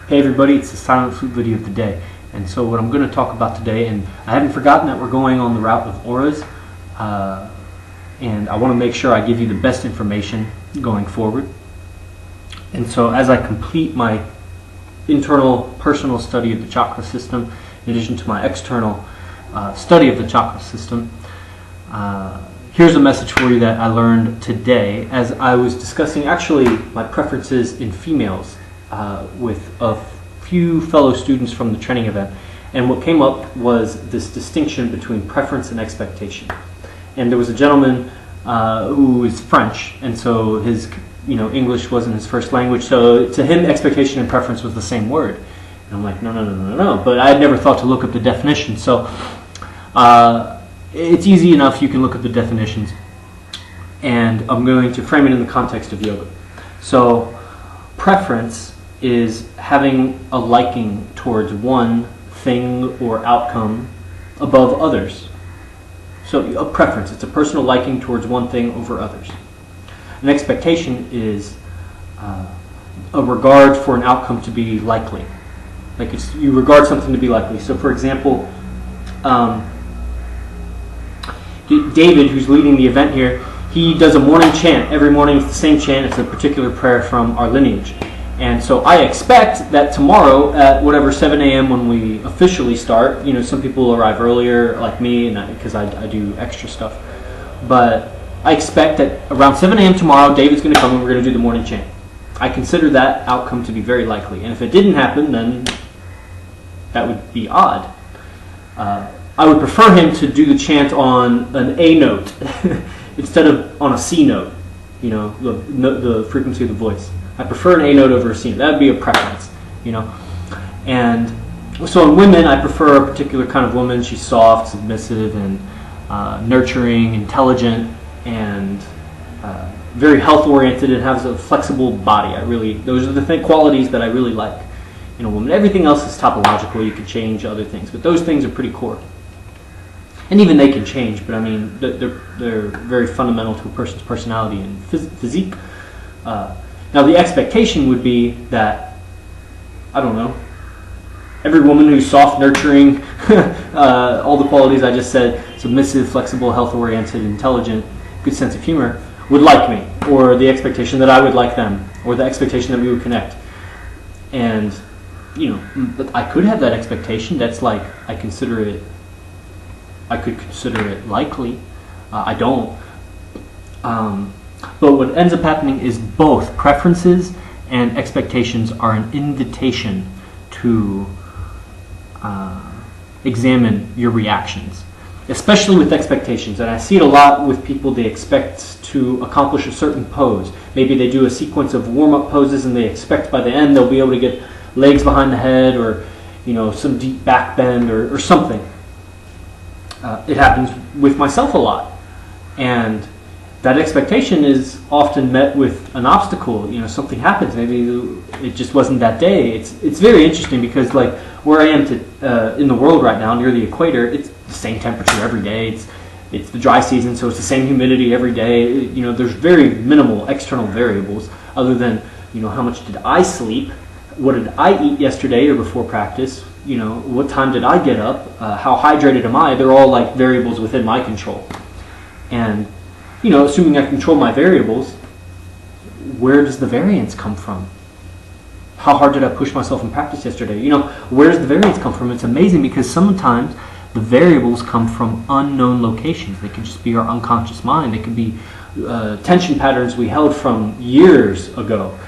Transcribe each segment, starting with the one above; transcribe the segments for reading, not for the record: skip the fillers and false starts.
Hey everybody, it's the silent flute video of the day. And so what I'm going to talk about today, and I haven't forgotten that we're going on the route of auras, and I want to make sure I give you the best information going forward. And so as I complete my internal personal study of the chakra system, in addition to my external study of the chakra system, here's a message for you that I learned today as I was discussing actually my preferences in females with a few fellow students from the training event. And what came up was this distinction between preference and expectation. And there was a gentleman who is French, and so his English wasn't his first language, so to him expectation and preference was the same word. And I'm like, no. But I had never thought to look up the definition. So it's easy enough, you can look up the definitions. And I'm going to frame it in the context of yoga. So preference is having a liking towards one thing or outcome above others. So a preference, it's a personal liking towards one thing over others. An expectation is a regard for an outcome to be likely. Like you regard something to be likely. So for example, David, who's leading the event here, he does a morning chant. Every morning it's the same chant. It's a particular prayer from our lineage. And so I expect that tomorrow at whatever 7 a.m. when we officially start, some people arrive earlier like me and because I do extra stuff. But I expect that around 7 a.m. tomorrow, David's going to come and we're going to do the morning chant. I consider that outcome to be very likely. And if it didn't happen, then that would be odd. I would prefer him to do the chant on an A note instead of on a C note, the frequency of the voice. I prefer an A note over a C note. That would be a preference, And so in women, I prefer a particular kind of woman. She's soft, submissive, and nurturing, intelligent, and very health-oriented, and has a flexible body. Those are the qualities that I really like in a woman. Everything else is topological. You can change other things, but those things are pretty core. And even they can change, but I mean, they're very fundamental to a person's personality and physique. Now the expectation would be that, I don't know, every woman who's soft, nurturing, all the qualities I just said, submissive, flexible, health-oriented, intelligent, good sense of humor, would like me, or the expectation that I would like them, or the expectation that we would connect. And, but I could have that expectation. That's like, I could consider it likely. I don't. But what ends up happening is both preferences and expectations are an invitation to examine your reactions, especially with expectations. And I see it a lot with people. They expect to accomplish a certain pose. Maybe they do a sequence of warm-up poses and they expect by the end they'll be able to get legs behind the head or some deep back bend or something. It happens with myself a lot. And that expectation is often met with an obstacle. Something happens. Maybe it just wasn't that day. It's very interesting because like where I am in the world right now, near the equator, it's the same temperature every day. It's the dry season, so it's the same humidity every day. There's very minimal external variables other than how much did I sleep, what did I eat yesterday or before practice, what time did I get up, how hydrated am I? They're all like variables within my control. And assuming I control my variables, where does the variance come from? How hard did I push myself in practice yesterday? Where does the variance come from? It's amazing because sometimes the variables come from unknown locations. They could just be our unconscious mind. They could be tension patterns we held from years ago.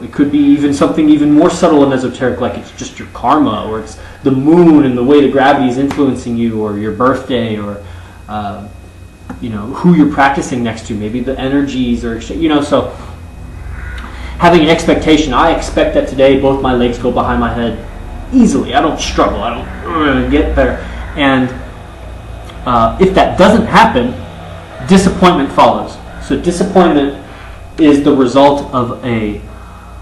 It could be even something even more subtle and esoteric, like it's just your karma, or it's the moon and the way the gravity is influencing you, or your birthday, or who you're practicing next to, maybe the energies, or so having an expectation. I expect that today both my legs go behind my head easily. I don't struggle. I don't get there. And if that doesn't happen, disappointment follows. So disappointment is the result of a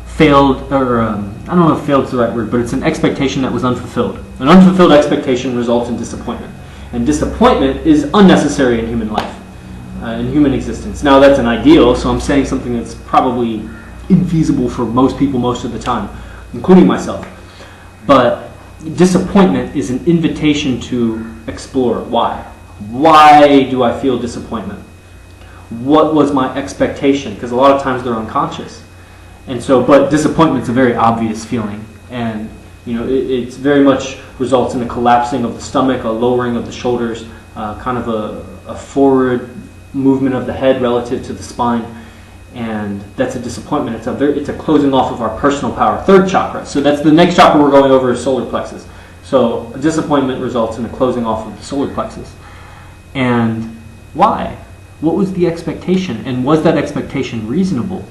failed, or I don't know if failed is the right word, but it's an expectation that was unfulfilled. An unfulfilled expectation results in disappointment. And disappointment is unnecessary in human life, in human existence. Now that's an ideal, so I'm saying something that's probably infeasible for most people most of the time, including myself. But disappointment is an invitation to explore. Why? Why do I feel disappointment? What was my expectation? Because a lot of times they're unconscious. And so, but disappointment's a very obvious feeling. And, you know, it's very much results in a collapsing of the stomach, a lowering of the shoulders, kind of a forward movement of the head relative to the spine. And that's a disappointment. It's a closing off of our personal power, third chakra. So that's the next chakra we're going over is solar plexus. So a disappointment results in a closing off of the solar plexus. And why? What was the expectation? And was that expectation reasonable?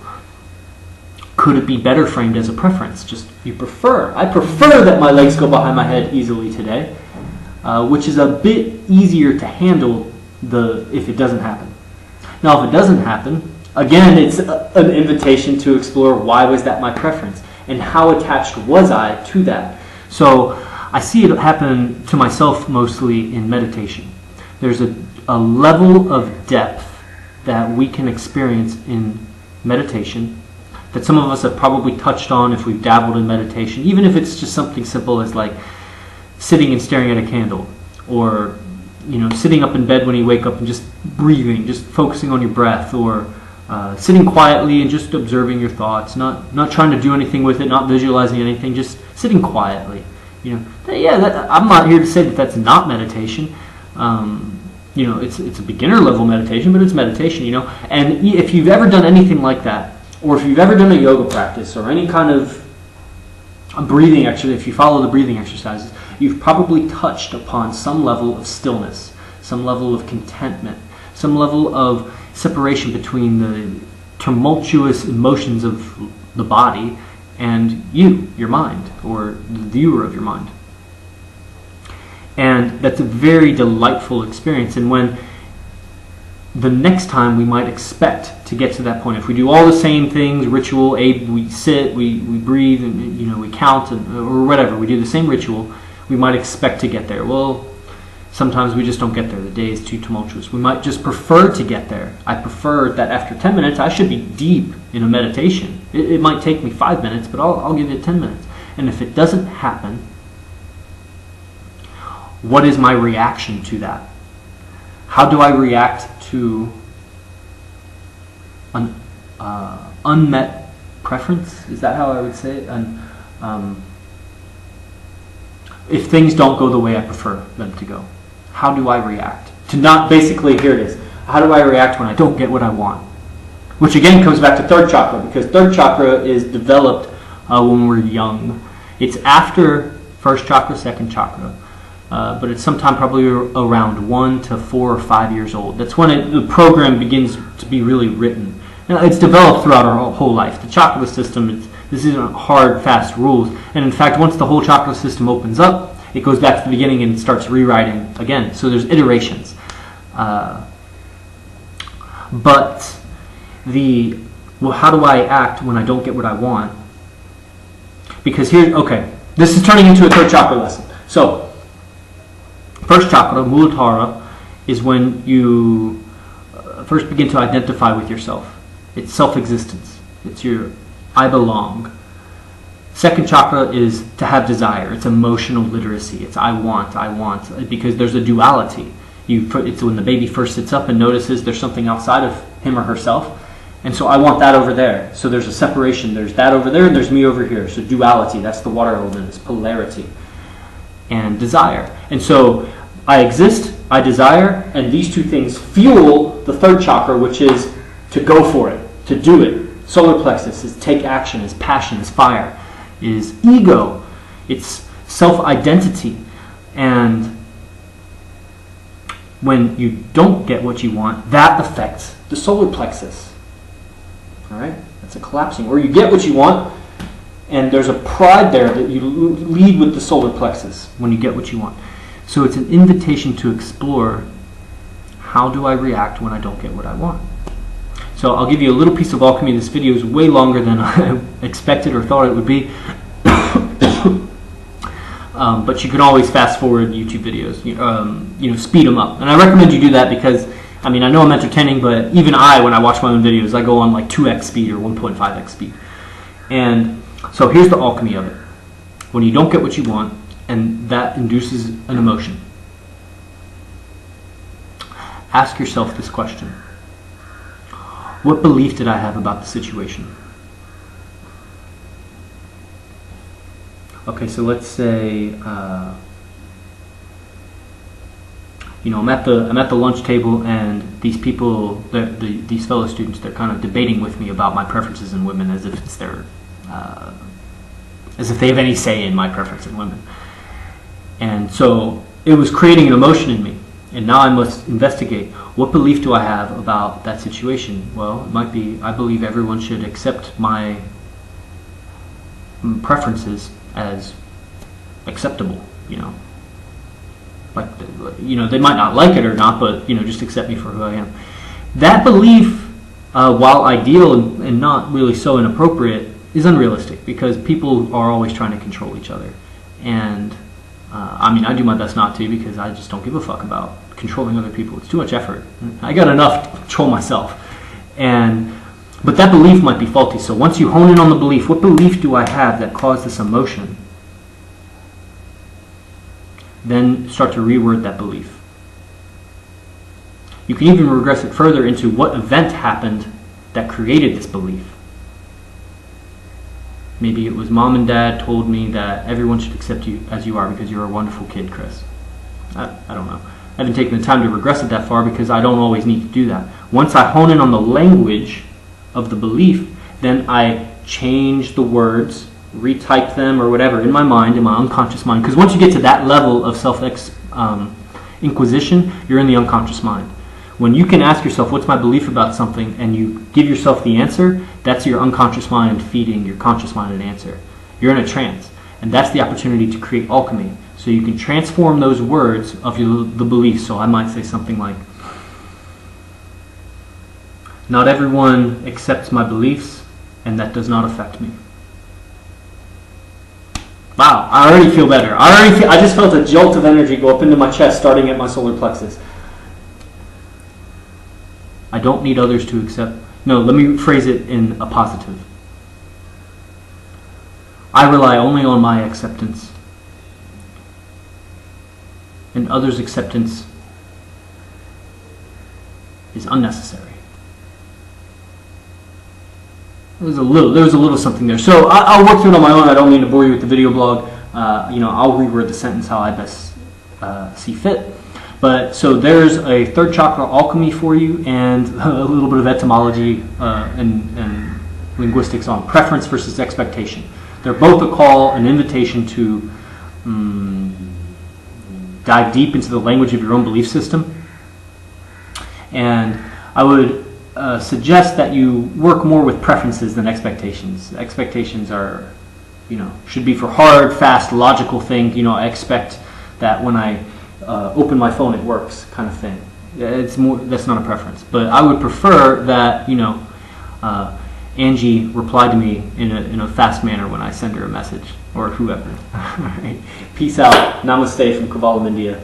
Could it be better framed as a preference? Just I prefer that my legs go behind my head easily today, which is a bit easier to handle if it doesn't happen. Now, if it doesn't happen, again, it's an invitation to explore why was that my preference and how attached was I to that. So I see it happen to myself mostly in meditation. There's a level of depth that we can experience in meditation that some of us have probably touched on if we've dabbled in meditation, even if it's just something simple as like sitting and staring at a candle, or sitting up in bed when you wake up and just breathing, just focusing on your breath, or sitting quietly and just observing your thoughts, not trying to do anything with it, not visualizing anything, just sitting quietly. I'm not here to say that that's not meditation. It's a beginner level meditation, but it's meditation, And if you've ever done anything like that, or if you've ever done a yoga practice or any kind of breathing exercise, if you follow the breathing exercises, you've probably touched upon some level of stillness, some level of contentment, some level of separation between the tumultuous emotions of the body and your mind, or the viewer of your mind. And that's a very delightful experience. And when the next time we might expect to get to that point, if we do all the same things, ritual, we sit, we breathe, and we count, or whatever, we do the same ritual, we might expect to get there. Well, sometimes we just don't get there. The day is too tumultuous. We might just prefer to get there. I prefer that after 10 minutes, I should be deep in a meditation. It might take me 5 minutes, but I'll give it 10 minutes. And if it doesn't happen, what is my reaction to that? How do I react to an unmet preference? Is that how I would say it? If things don't go the way I prefer them to go, how do I react? Here it is. How do I react when I don't get what I want? Which again comes back to third chakra, because third chakra is developed when we're young. It's after first chakra, second chakra. But it's sometime probably around 1 to 4 or 5 years old. That's when the program begins to be really written. Now, it's developed throughout our whole life. The chakra system, this isn't hard, fast rules. And in fact, once the whole chakra system opens up, it goes back to the beginning and starts rewriting again. So there's iterations. But how do I act when I don't get what I want? Because this is turning into a third chakra lesson. So, first chakra, Muladhara, is when you first begin to identify with yourself. It's self-existence. It's your I belong. Second chakra is to have desire. It's emotional literacy. It's I want, because there's a duality. It's when the baby first sits up and notices there's something outside of him or herself. And so I want that over there. So there's a separation. There's that over there and there's me over here. So duality, that's the water element, it's polarity. And desire. And so I exist, I desire, and these two things fuel the third chakra, which is to go for it, to do it. Solar plexus is take action, is passion, is fire, is ego, it's self-identity. And when you don't get what you want, that affects the solar plexus. All right? That's a collapsing. Or you get what you want, and there's a pride there that you lead with the solar plexus when you get what you want. So it's an invitation to explore, how do I react when I don't get what I want? So I'll give you a little piece of alchemy. This video is way longer than I expected or thought it would be. But you can always fast forward YouTube videos, speed them up. And I recommend you do that because I mean, I know I'm entertaining, but even when I watch my own videos, I go on like 2x speed or 1.5x speed. And so here's the alchemy of it. When you don't get what you want, and that induces an emotion, ask yourself this question. What belief did I have about the situation? Okay, so let's say, I'm at the lunch table, and these people, these fellow students, they're kind of debating with me about my preferences in women, as if it's as if they have any say in my preference in women. And so it was creating an emotion in me, and now I must investigate, what belief do I have about that situation? Well, it might be, I believe everyone should accept my preferences as acceptable, like, they might not like it or not, but just accept me for who I am. That belief, while ideal and not really so inappropriate, is unrealistic, because people are always trying to control each other. And I do my best not to, because I just don't give a fuck about controlling other people. It's too much effort. I got enough to control myself. But that belief might be faulty. So once you hone in on the belief, what belief do I have that caused this emotion? Then start to reword that belief. You can even regress it further into what event happened that created this belief. Maybe it was mom and dad told me that everyone should accept you as you are because you're a wonderful kid, Chris. I don't know. I haven't taken the time to regress it that far, because I don't always need to do that. Once I hone in on the language of the belief, then I change the words, retype them or whatever in my mind, in my unconscious mind. Because once you get to that level of self-inquisition, you're in the unconscious mind. When you can ask yourself, what's my belief about something, and you give yourself the answer, that's your unconscious mind feeding your conscious mind an answer. You're in a trance. And that's the opportunity to create alchemy. So you can transform those words of the belief. So I might say something like, not everyone accepts my beliefs, and that does not affect me. Wow, I already feel better. I just felt a jolt of energy go up into my chest, starting at my solar plexus. I don't need others to accept. No, let me phrase it in a positive. I rely only on my acceptance, and others' acceptance is unnecessary. There was a little something there. So I'll work through it on my own. I don't mean to bore you with the video blog. I'll reword the sentence how I best see fit. But so there's a third chakra alchemy for you, and a little bit of etymology and linguistics on preference versus expectation. They're both a call, an invitation to dive deep into the language of your own belief system. And I would suggest that you work more with preferences than expectations. Expectations are, should be for hard, fast, logical things. I expect that when I open my phone it works, kind of thing. It's more. That's not a preference. But I would prefer that Angie replied to me in a fast manner when I send her a message, or whoever. All right. Peace out. Namaste from Kovalam, India.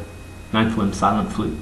Ninth limb, silent flute.